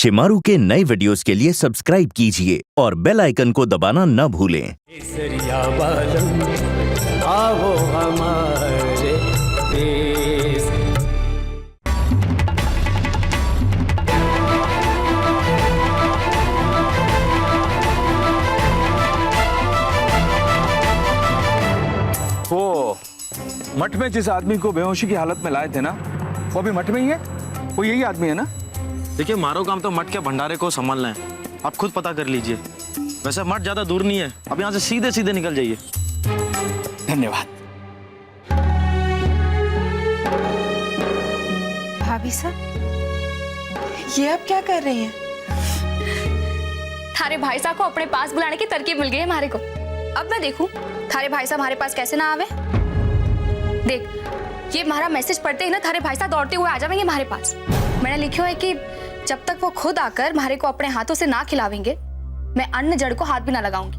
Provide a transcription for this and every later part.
शिमारू के नए वीडियोस के लिए सब्सक्राइब कीजिए और बेल आइकन को दबाना न भूलें। केसरिया बादल आओ हमारे देश। वो मठ में जिस आदमी को बेहोशी की हालत में लाए थे ना, वो भी मठ में ही है? वो यही आदमी है ना? देखिए, मारो काम तो मठ के भंडारे को संभालना है, आप खुद पता कर लीजिए। वैसे मठ ज्यादा दूर नहीं है, अब यहाँ से सीधे सीधे निकल जाइए। धन्यवाद। भाभी साहब, ये आप क्या कर रही हैं? थारे भाई साहब को अपने पास बुलाने की तरकीब मिल गई है हमारे को। अब मैं देखूं थारे भाई साहब हमारे पास कैसे ना आवे। देख, ये हमारा मैसेज पढ़ते ही ना थारे भाई साहब दौड़ते हुए आ जाएंगे हमारे पास। मैंने लिखा है कि जब तक वो खुद आकर हमारे को अपने हाथों से ना खिलावेंगे, मैं अन्न जड़ को हाथ भी ना लगाऊंगी।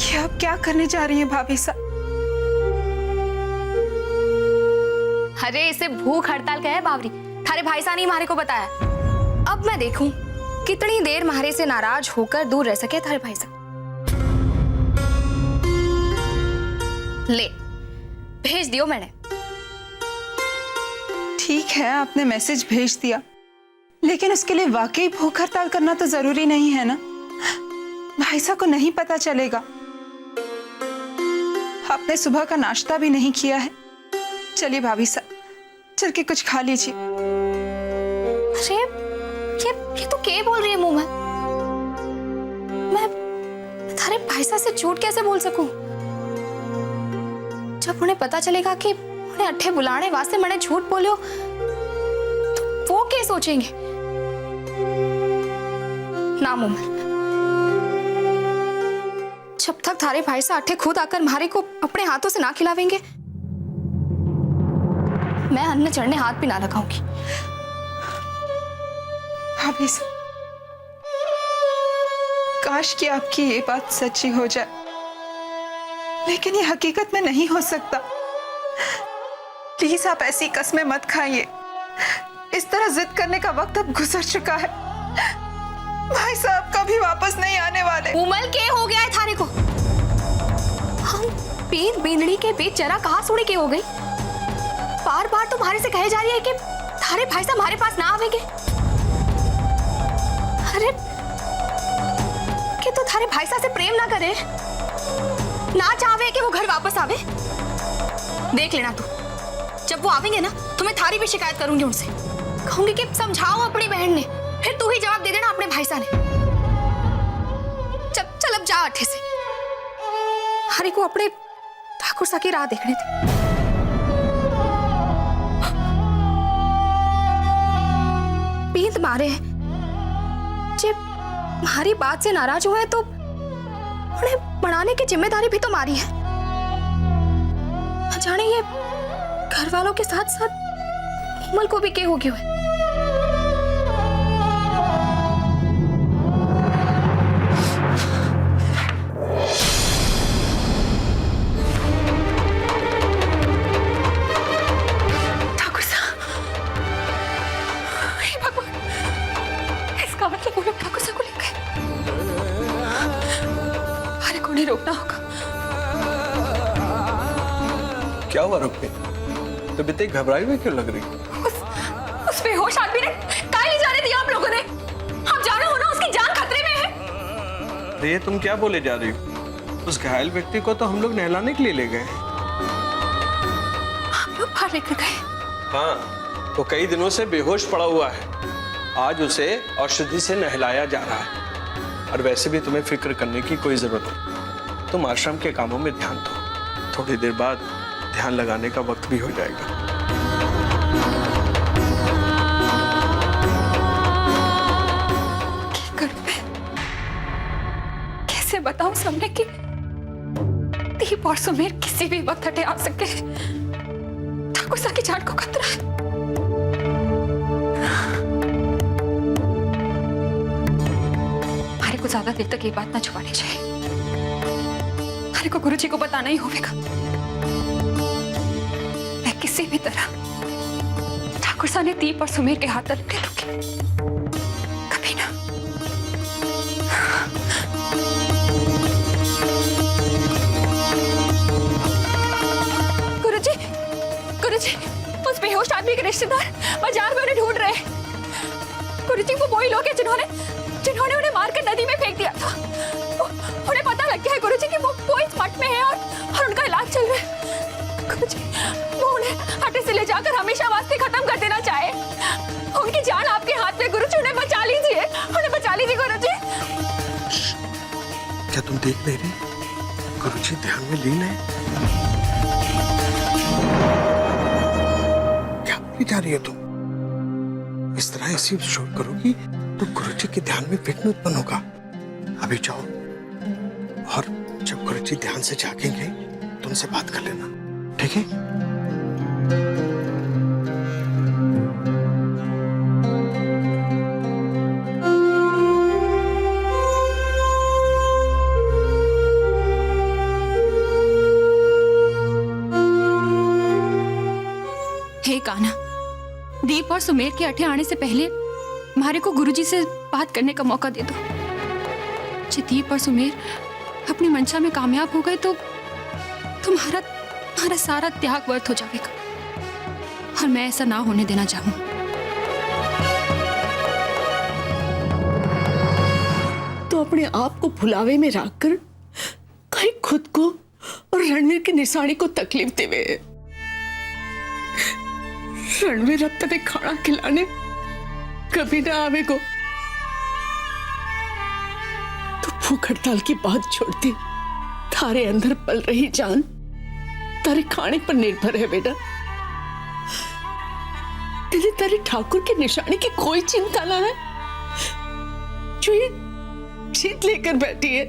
ये आप क्या करने जा रही हैं भाभी साहब? अरे इसे भूख हड़ताल कहे बावरी, थारे भाई साहब ने हमारे को बताया। अब मैं देखूं कितनी देर हमारे से नाराज होकर दूर रह सके थारे भाई साहब। ले भेज दियो मैंने। ठीक है, आपने मैसेज भेज दिया, लेकिन उसके लिए वाकई भूख हड़ताल करना तो जरूरी नहीं है ना? भाई साहब को नहीं पता चलेगा। आपने सुबह का नाश्ता भी नहीं किया है। चलिए भाभी साहब, चल के कुछ खा लीजिए। अरे ये तो क्या बोल रही है मुंह में? मैं थारे भाई साहब से झूठ कैसे बोल सकूं? जब उन्हें पता चलेगा कि उन्हें अट्ठे बुलाने वास्ते मैंने झूठ बोलियो, तो वो क्या सोचेंगे? ना मुमल, जब तक थारे भाई साहब अट्ठे खुद आकर मारे को अपने हाथों से ना खिलावेंगे, मैं अन्न चढ़ने हाथ भी ना लगाऊंगी। भाभी साहब, काश कि आपकी ये बात सच्ची हो जाए, लेकिन ये हकीकत में नहीं हो सकता। प्लीज आप ऐसी कस्में मत खाइए। इस तरह जिद करने का वक्त अब गुजर चुका है। भाई साहब कभी वापस नहीं आने वाले। उमल के हो गया है थारे को? हम बींद बींदड़ी के बीच जरा कहाँ सुनी के हो गई? बार बार तुम्हारे से कहे जा रही है कि थारे भाई साहब हमारे पास ना आवेंगे। अरे कि तो थारे भाई साहब से प्रेम ना करे, ना चाहे कि वो घर वापस आवे। देख लेना तू, जब वो आवेंगे ना तो मैं थारी भी शिकायत करूंगी उनसे। कहूंगी कि समझाओ अपनी बहन ने, फिर तू ही जवाब दे देना अपने भाई साहब ने। चल अब जा अट्ठे से। हरी को अपने ठाकुर सा की राह देखने दे। बींद मारे हैं, जब हमारी बात से नाराज हुए तो उन्हें बढ़ाने की जिम्मेदारी भी तो मारी है। जाने ये घर वालों के साथ साथ उमल को भी क्या हो गया है? ठाकुर साहब, हे भगवान, इसका मतलब वो लोग ठाकुर साहब को ले गए। अरे को नहीं रोकना होगा। क्या हुआ रुक्मी? तो बिते घबराई हुई क्यों लग रही? उस बेहोश आदमी ने काहे ले जाने दिया आप लोगों ने? हम जाना हो ना, उसकी जान खतरे में है। अरे ये तुम क्या बोले जा रही हो? उस घायल व्यक्ति को तो हम लोग नहलाने के लिए ले गए। आप लोग बाहर लेकर गए? हाँ, वो कई दिनों से बेहोश पड़ा हुआ है। आज उसे औषधि से नहलाया जा रहा है। और वैसे भी तुम्हें फिक्र करने की कोई जरूरत नहीं। तुम आश्रम के कामों में ध्यान दो। थोड़ी देर बाद ध्यान लगाने का वक्त भी हो जाएगा। क्या करूं मैं? कैसे बताऊं सबने कि दीप और सुमेर किसी भी वक्त हटे आ सकते हैं? ठाकुर साहब की जान को खतरा है। हमारे को ज्यादा देर तक ये बात ना छुपानी चाहिए। हमारे को गुरुजी को बताना ही होगा। मैं किसी भी तरह ठाकुर साहब ने दीप और सुमेर के हाथ लपटे दूंगी, कभी ना। गुरुजी, उस बेहोश आदमी के रिश्तेदार बाजार में उन्हें ढूंढ रहे हैं। गुरुजी, वो वही लोग हैं जिन्होंने उन्हें मारकर नदी में फेंक दिया था। उन्हें पता लग गया है गुरुजी कि वो इस मठ में है और उनका इलाज चल रहा है। गुरुजी, वो उन्हें हटे से ले जाकर हमेशा वास्ते खत्म कर देना चाहे। उनकी जान आपके हाथ में गुरुजी, उन्हें बचा लीजिए, उन्हें बचा लीजिए गुरुजी। क्या तुम देख नहीं रही? गुरुजी ध्यान में लीन है। क्या बोली जा रही हो तुम? इस तरह ऐसी शोर करोगी तो गुरुजी के ध्यान में विघ्न उत्पन्न होगा। अभी जाओ और जब गुरुजी ध्यान से जागेंगे तो उनसे बात कर लेना, ठीक है? हे कान्हा, दीप और सुमेर के अठे आने से पहले हमारे को गुरुजी से बात करने का मौका दे दो। जी, दीप और सुमेर अपनी मंशा में कामयाब हो गए तो तुम्हारा सारा त्याग व्यर्थ हो जाएगा, और मैं ऐसा ना होने देना चाहूं। तो अपने आप को भुलावे में रखकर कहीं खुद को और रणवीर की निशानी को तकलीफ देवे। रणवीर अब तक खाना खिलाने कभी ना आवेगो तो भूख हड़ताल की बात छोड़ती थारे अंदर पल रही जान तारे खाने पर निर्भर है बेटा। तेरे तारे ठाकुर की निशानी की कोई चिंता ना है जो ये जीत लेकर बैठी है।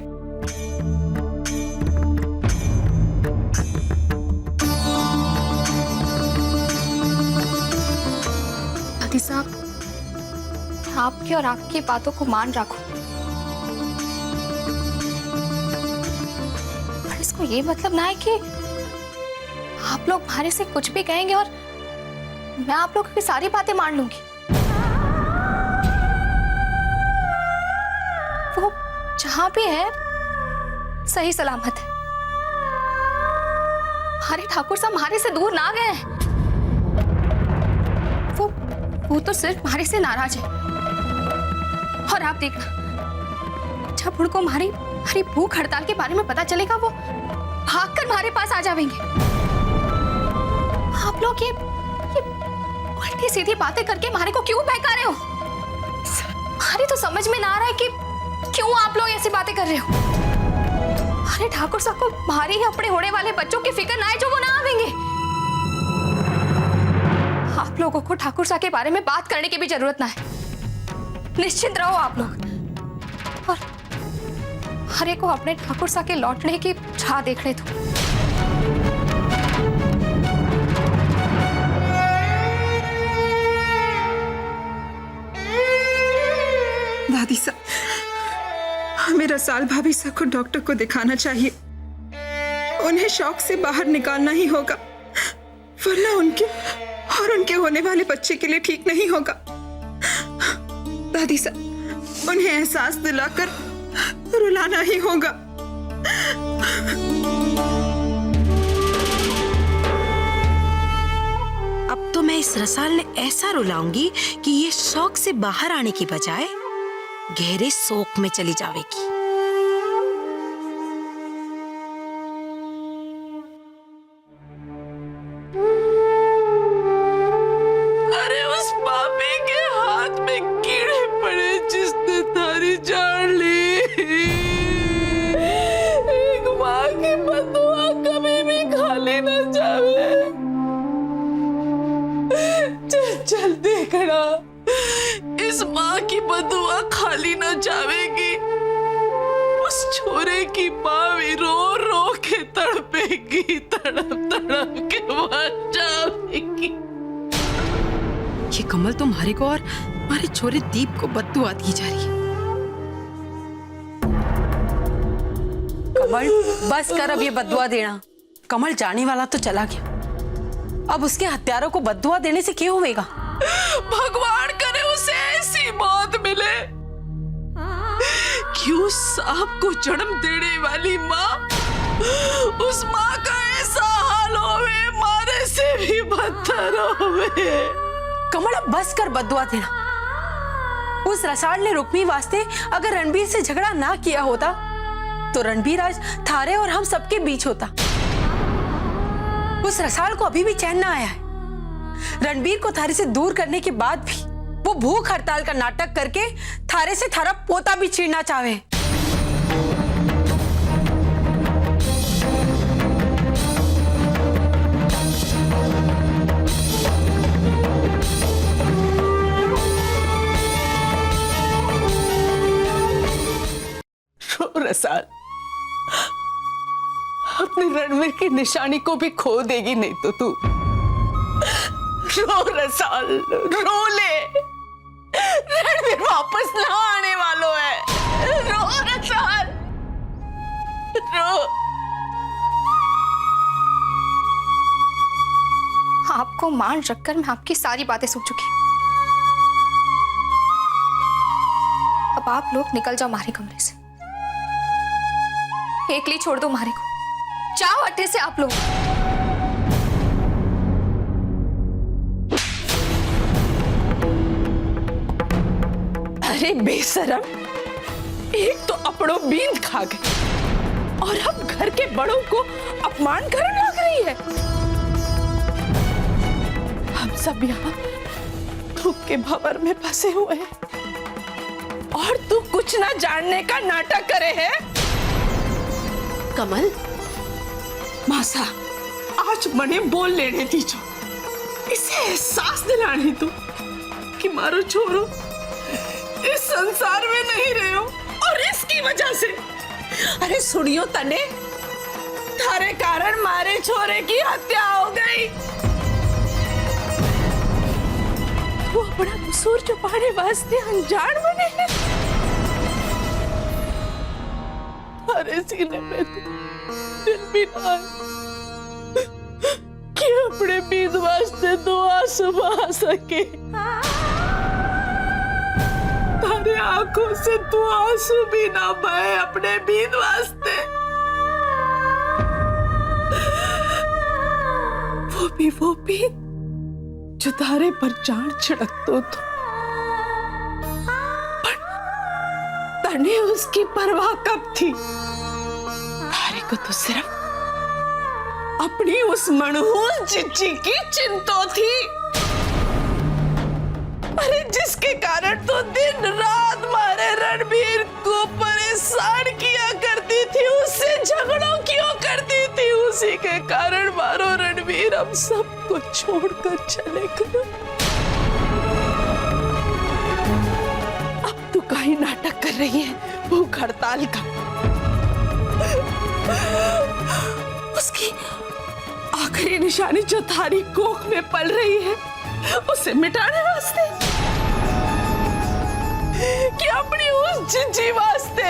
दादी साहब, आपकी और आपकी बातों को मान रखो, पर इसको ये मतलब ना है कि आप लोग हमारे से कुछ भी कहेंगे और मैं आप लोगों की सारी बातें मान लूंगी। वो जहां भी है सही सलामत है। हमारे ठाकुर साहब हमारे से दूर ना गए हैं। वो तो सिर्फ हमारे से नाराज है। और आप देखना, जब उनको हमारी भूख हड़ताल के बारे में पता चलेगा वो भागकर हमारे पास आ जाएंगे। आप लोग ये उल्टी सीधी बातें करके हमारे को क्यों बहका रहे हो? हमारी तो समझ में ना आ रहा है कि क्यों आप लोग ऐसी बातें कर रहे हो। अरे ठाकुर साहब को हमारे ही अपने होने वाले बच्चों की फिक्र ना है जो वो ना आवेंगे। आप लोगों को ठाकुर साहब के बारे में बात करने की भी जरूरत ना है। निश्चिंत रहो आप लोग, और हरे को अपने ठाकुर साहब के लौटने की चाह देखने दो। दादी साहब, हमें रसाल भाभी साहब को डॉक्टर को दिखाना चाहिए। उन्हें शौक से बाहर निकालना ही होगा, वरना उनके और उनके होने वाले बच्चे के लिए ठीक नहीं होगा। दादी साहब, उन्हें एहसास दिलाकर रुलाना ही होगा। अब तो मैं इस रसाल ने ऐसा रुलाऊंगी कि ये शौक से बाहर आने की बजाय गहरे शोक में चली जाएगी। अरे उस पापी के हाथ में कीड़े पड़े जिसने थारी जान ली। एक माँ की बदुआ कभी भी खाली न जावे। चल देखना, इस माँ की बदुआ खाली न जावेगी। उस छोरे की माँ भी रो रो के तड़पेगी, तड़प तड़प के मर जाएगी। ये कमल तुम्हारे को और हमारे छोरे दीप को बद्दुआ दी जा रही है। कमल, बस कर अब ये बद्दुआ देना। कमल जाने वाला तो चला गया, अब उसके हत्यारों को बद्दुआ देने से क्या होगा? भगवान करे उसे ऐसी मौत मिले कि उस सांप को जन्म देने वाली माँ, उस माँ का ऐसा हाल होवे, मारे से भी बदतर होवे। कमल अब बस कर बदुआ देना। उस रसाल ने रुक्मी वास्ते अगर रणबीर से झगड़ा ना किया होता तो रणबीर आज थारे और हम सबके बीच होता। उस रसाल को अभी भी चैन ना आया है। रणबीर को थारे से दूर करने के बाद भी वो भूख हड़ताल का नाटक करके थारे से थारा पोता भी छीनना चाहे। रसाल अपने रणवीर की निशानी को भी खो देगी नहीं तो तू रो रसाल, रो ले। रणवीर वापस ना आने वालों है। रो रसाल, रो। आपको मान रखकर मैं आपकी सारी बातें सुन चुकी हूँ। अब आप लोग निकल जाओ हमारे कमरे से। एकली छोड़ दो मारे को। जाओ अड्डे से आप लोग। अरे बेशरम, एक तो अपनों बींद खा गए और अब घर के बड़ों को अपमान करने लग रही है। हम सब यहाँ दुख के भंवर में फंसे हुए हैं और तू कुछ ना जानने का नाटक करे है। कमल, मासा आज मने बोल लेने दीजो। इसे एहसास दिलाने दो कि मारो छोरो इस संसार में नहीं रहे हो और इसकी वजह से। अरे सुनियो तने, थारे कारण मारे छोरे की हत्या हो गई। वो अपना कसूर छुपाने वास्ते अनजान बने हैं। अरे सीने में तो दिल भी ना आए कि अपने बीत वास्ते दो आंसू बहा सके। तारे आंखों से तू आंसू भी ना बहे अपने बीत वास्ते। वो भी जो तारे पर जान छिड़क तो तने उसकी परवाह कब थी? तारे को तो सिर्फ अपनी उस मनहूस चिच्ची की चिंता थी। अरे जिसके कारण तो दिन रात मारे रणबीर को परेशान किया करती थी, उससे झगड़ों क्यों करती थी, उसी के कारण मारो रणबीर हम सबको छोड़कर चले गए। अब तू काहे नाटक कर रही है भूख हड़ताल का? उसकी आखिरी निशानी जो थारी कोख में पल रही है उसे मिटाने वास्ते, कि अपनी उस जिज्जी वास्ते,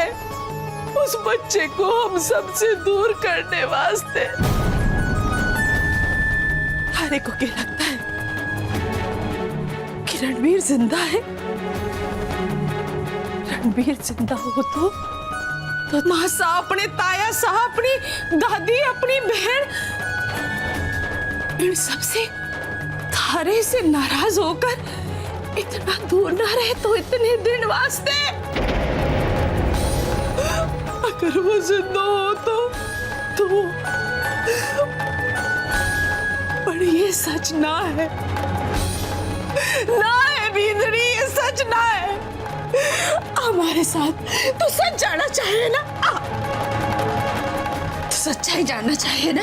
उस बच्चे को हम सबसे दूर करने वास्ते। थारे को क्या लगता है कि रणबीर जिंदा है? रणबीर जिंदा हो तो माँ सा, अपने ताया सा, अपनी दादी, अपनी बहन, इन सबसे थारे से नाराज होकर इतना दूर ना रहे तो इतने दिन वास्ते। अगर वो जिंदा हो तो पर ये सच ना है, ना है बींदड़ी, ये सच ना है। हमारे साथ तो सच जानना चाहिए ना, तो सच्चाई जानना चाहिए ना।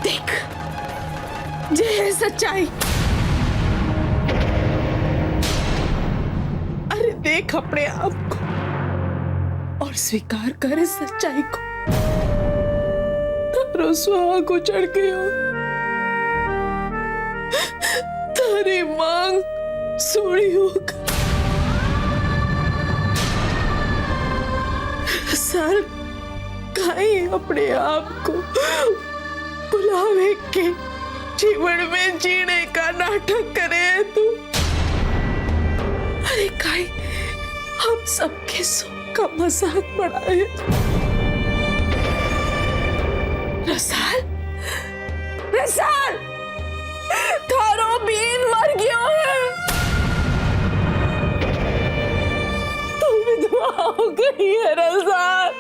देख, ये है सच्चाई। अरे देख अपने आप को और स्वीकार कर इस सच्चाई को। तारो सुहाग उजड़ गयो, तारी मांग सूड़ी होकर साल काहे अपने आप को बुलावे के जीवन में जीने का नाटक करे है तू। अरे काई हम सबके सुख का मजाक बड़ा है। रसाल, रसाल, थारो बीन मर गयो है। तू विधवा हो गई है रसाल।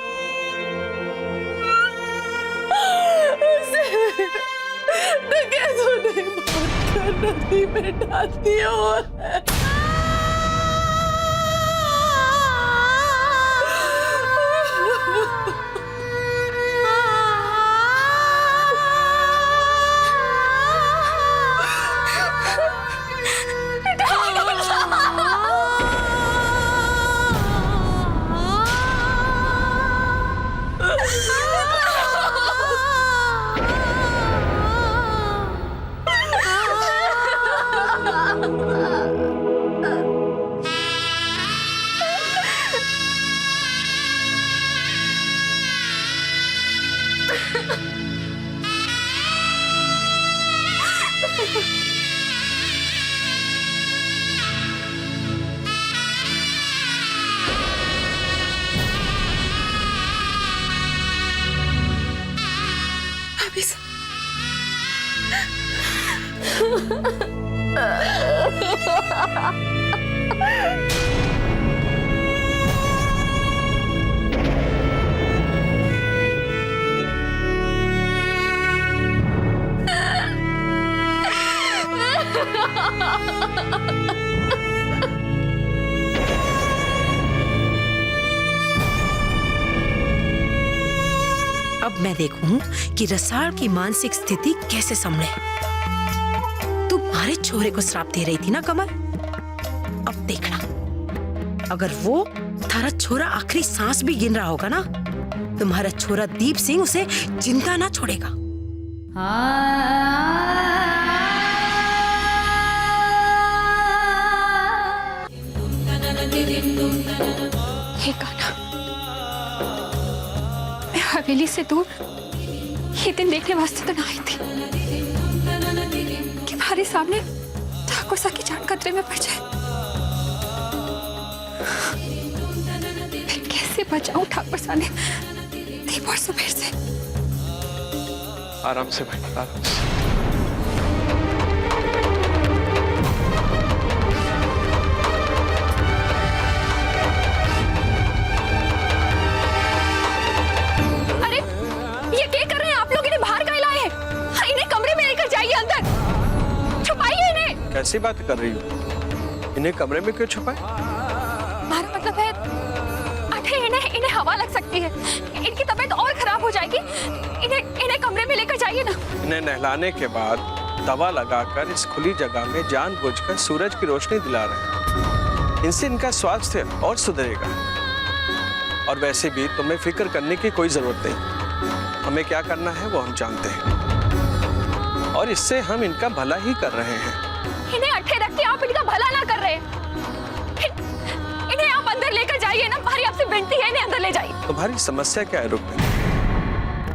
उसे तूने मार कर नदी में डाल दिया है। अब मैं देखूं कि रसाल की मानसिक स्थिति कैसे संभले। तुम्हारे छोरे को श्राप दे रही थी ना कमल, अब देखना अगर वो थारा छोरा आखिरी सांस भी गिन रहा होगा ना, तुम्हारा छोरा दीप सिंह उसे जिंदा ना छोड़ेगा। हे कान्हा, मैं हवेली से दूर ये दिन देखने वास्ते तो ना आई थी कि हमारे सामने ठाकुर सा की जान खतरे में पड़ जाए। फिर कैसे बचाऊं ठाकुर सा ने दीप और सुबेर से। आराम से भाई, आराम से। कैसी बात कर रही हो? इन्हें कमरे में क्यों छुपाए? हमारा मतलब है अठे इन्हें हवा लग सकती है, इनकी तबीयत और खराब हो जाएगी। इन्हें कमरे में लेकर जाइए ना। इन्हें नहलाने के बाद दवा लगाकर इस खुली जगह में जानबूझकर सूरज की रोशनी दिला रहे हैं। इनसे इनका स्वास्थ्य और सुधरेगा। और वैसे भी तुम्हें फिक्र करने की कोई जरूरत नहीं। हमें क्या करना है वो हम जानते हैं, और इससे हम इनका भला ही कर रहे हैं। इन्हें अट्ठे रख के आप इनका भला ना कर रहे। इन्हें आप अंदर लेकर जाइए ना, हमारी आपसे विनती है, इन्हें अंदर ले जाइए। तुम्हारी समस्या क्या है रुक्मिणी?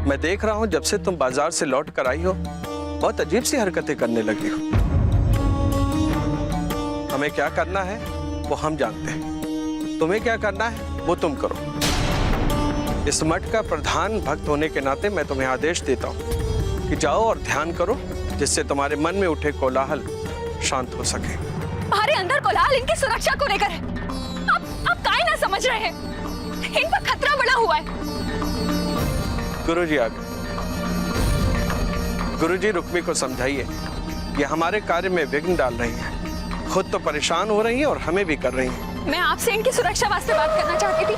मैं देख रहा हूँ जब से तुम बाजार से लौट कर आई हो, बहुत अजीब सी हरकतें करने लगी हो। हमें क्या करना है वो हम जानते हैं, तुम्हें क्या करना है वो तुम करो। इस मठ का प्रधान भक्त होने के नाते मैं तुम्हें आदेश देता हूँ कि जाओ और ध्यान करो, जिससे तुम्हारे मन में उठे कोलाहल शांत हो सके। हमारे अंदर कोलाहल इनकी सुरक्षा को लेकर है। आप काहे ना समझ रहे हैं? इन पर खतरा बड़ा हुआ है। गुरुजी आ गए। गुरुजी रुक्मी को समझाइए, ये हमारे कार्य में विघ्न डाल रही हैं। खुद तो परेशान हो रही हैं और हमें भी कर रही हैं। मैं आपसे इनकी सुरक्षा वास्ते बात करना चाहती थी।